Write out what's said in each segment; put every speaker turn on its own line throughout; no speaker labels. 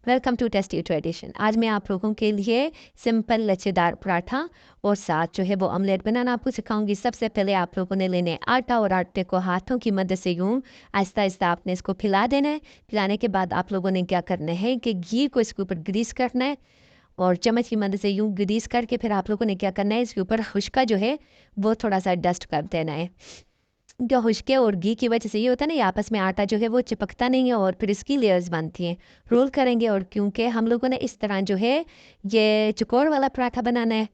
Welcome to tasty tradition. आज मैं आप लोगों के लिए सिंपल लच्छेदार पराठा और साथ जो है वो ऑमलेट बनाना आपको सिखाऊंगी। सबसे पहले आप लोगों ने लेने आटा और आटे को हाथों की मदद से यूं आहिस्ता आहिस्ता आपने इसको फैला देना है। फैलाने के बाद आप लोगों ने क्या करना है कि घी को इसके ऊपर ग्रीस करना है और चम्मच की मदद से यूं ग्रीस करके फिर आप लोगों ने क्या करना है, इसके ऊपर खुश्का जो है वो थोड़ा सा डस्ट कर देना है। जो खुशके और घी की वजह से ये होता है ना, ये आपस में आटा जो है वो चिपकता नहीं है और फिर इसकी लेयर्स बनती हैं। रोल करेंगे और क्योंकि हम लोगों ने इस तरह जो है ये चौकोर वाला पराठा बनाना है,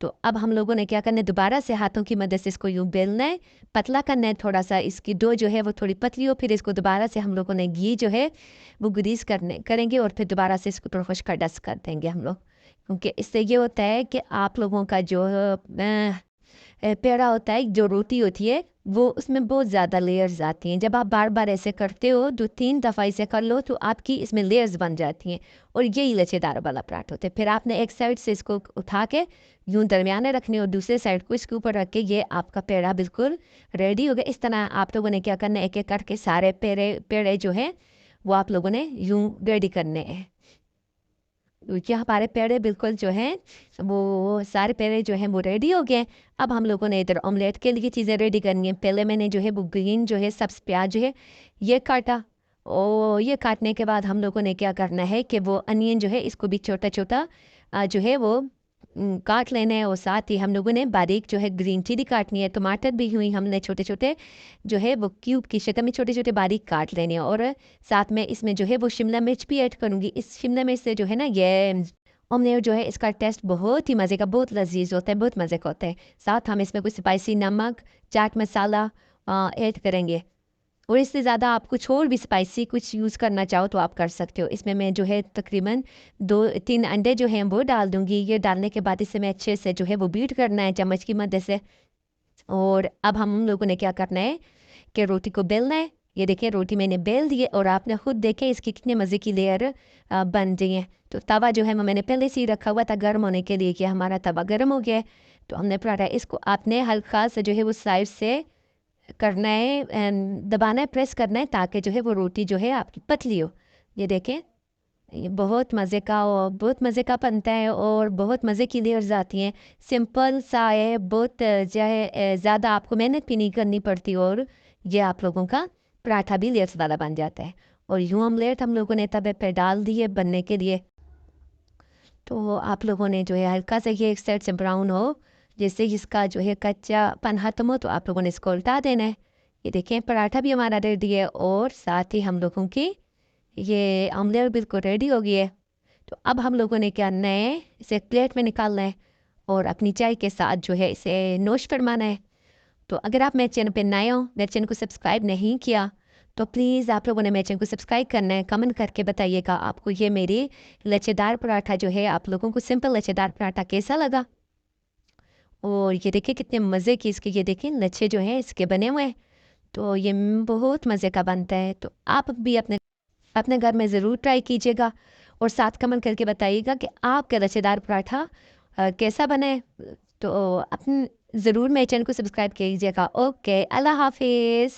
तो अब हम लोगों ने क्या करना है, दोबारा से हाथों की मदद से इसको यूँ बेलना है, पतला करना है थोड़ा सा, इसकी डो जो है वो थोड़ी पतली हो। फिर इसको दोबारा से हम लोगों ने घी जो है वो ग्रीस करेंगे और फिर दोबारा से इसको खुश्का डस्ट कर देंगे हम लोग। क्योंकि इससे ये होता है कि आप लोगों का जो पेड़ा होता है, जो रोटी होती है वो उसमें बहुत ज़्यादा लेयर्स आती हैं। जब आप बार बार ऐसे करते हो, 2-3 दफ़ा इसे कर लो तो आपकी इसमें लेयर्स बन जाती हैं और यही लच्छेदार वाला पराठा होता है। फिर आपने एक साइड से इसको उठा के यूं दरमियाने रखने और दूसरे साइड को इसके ऊपर रख के ये आपका पेड़ा बिल्कुल रेडी हो गया। इस तरह आप लोगों ने क्या करना है, एक एक करके सारे पेड़े जो हैं वो आप लोगों ने यूं रेडी करने हैं। क्योंकि हमारे पेड़े बिल्कुल जो हैं वो सारे पेड़े जो हैं वो रेडी हो गए। अब हम लोगों ने इधर ऑमलेट के लिए चीज़ें रेडी करनी है। पहले मैंने जो है वो ग्रीन जो है सब्ज़ प्याज जो है ये काटा और ये काटने के बाद हम लोगों ने क्या करना है कि वो अनियन जो है इसको भी छोटा छोटा जो है वो काट लेना है। और साथ ही हम लोगों ने बारीक जो है ग्रीन चिली काटनी है। टमाटर भी हुई हमने छोटे छोटे जो है वो क्यूब की शक्ल में छोटे छोटे बारीक काट लेने हैं। और साथ में इसमें जो है वो शिमला मिर्च भी ऐड करूँगी। इस शिमला मिर्च से जो है ना ये ऑमलेट जो है इसका टेस्ट बहुत ही मज़े का, बहुत लजीज होता है, बहुत मज़े का होता है। साथ हम इसमें कुछ स्पाइसी नमक, चाट मसाला ऐड करेंगे। और इससे ज़्यादा आप कुछ और भी स्पाइसी कुछ यूज़ करना चाहो तो आप कर सकते हो। इसमें मैं जो है तकरीबन 2-3 अंडे जो हैं वो डाल दूँगी। ये डालने के बाद इसे मैं अच्छे से जो है वो बीट करना है चम्मच की मदद से। और अब हम लोगों ने क्या करना है कि रोटी को बेलना है। ये देखिए रोटी मैंने बेल दी है और आपने खुद देखे इसकी कितने मज़े की लेयर बन रही है। तो तवा जो है वो मैंने पहले से ही रखा हुआ था गर्म होने के लिए कि हमारा तवा गर्म हो गया है। तो हमने पराठा इसको आपने हल्का सा जो है वो साइड से करना है एंड दबाना है, प्रेस करना है ताकि जो है वो रोटी जो है आपकी पतली हो। ये देखें, ये बहुत मज़े का और बहुत मज़े का बनता है और बहुत मज़े की लेयर्स आती हैं। सिंपल सा है, बहुत जो है ज़्यादा आपको मेहनत भी नहीं करनी पड़ती और ये आप लोगों का पराठा भी लेयर्स वाला बन जाता है। और यूँ ऑमलेट हम लोगों ने तवे पे डाल दिए बनने के लिए। तो आप लोगों ने जो है हल्का सा ये एक साइड से ब्राउन हो, जैसे इसका जो है कच्चापन खत्म हो तो आप लोगों ने इसको उल्टा देना है। ये देखें पराठा भी हमारा रेडी है और साथ ही हम लोगों की ये ऑमलेट बिल्कुल रेडी हो गई है। तो अब हम लोगों ने क्या करना है, इसे एक प्लेट में निकालना है और अपनी चाय के साथ जो है इसे नोश फरमाना है। तो अगर आप मेरे चैनल पे नए हो, मेरे चैनल को सब्सक्राइब नहीं किया, तो प्लीज़ आप लोगों ने मेरे चैनल को सब्सक्राइब करना है। कमेंट करके बताइएगा आपको ये मेरी लच्छेदार पराठा जो है, आप लोगों को सिंपल लच्छेदार पराठा कैसा लगा। और ये देखिए कितने मज़े की इसके, ये देखिए लच्छे जो हैं इसके बने हुए हैं। तो ये बहुत मज़े का बनता है। तो आप भी अपने अपने घर में ज़रूर ट्राई कीजिएगा और साथ कमेंट करके बताइएगा कि आपका लच्छेदार पराठा कैसा बना है। तो अपन ज़रूर मेरे चैनल को सब्सक्राइब कीजिएगा। ओके, अल्लाह हाफिज़।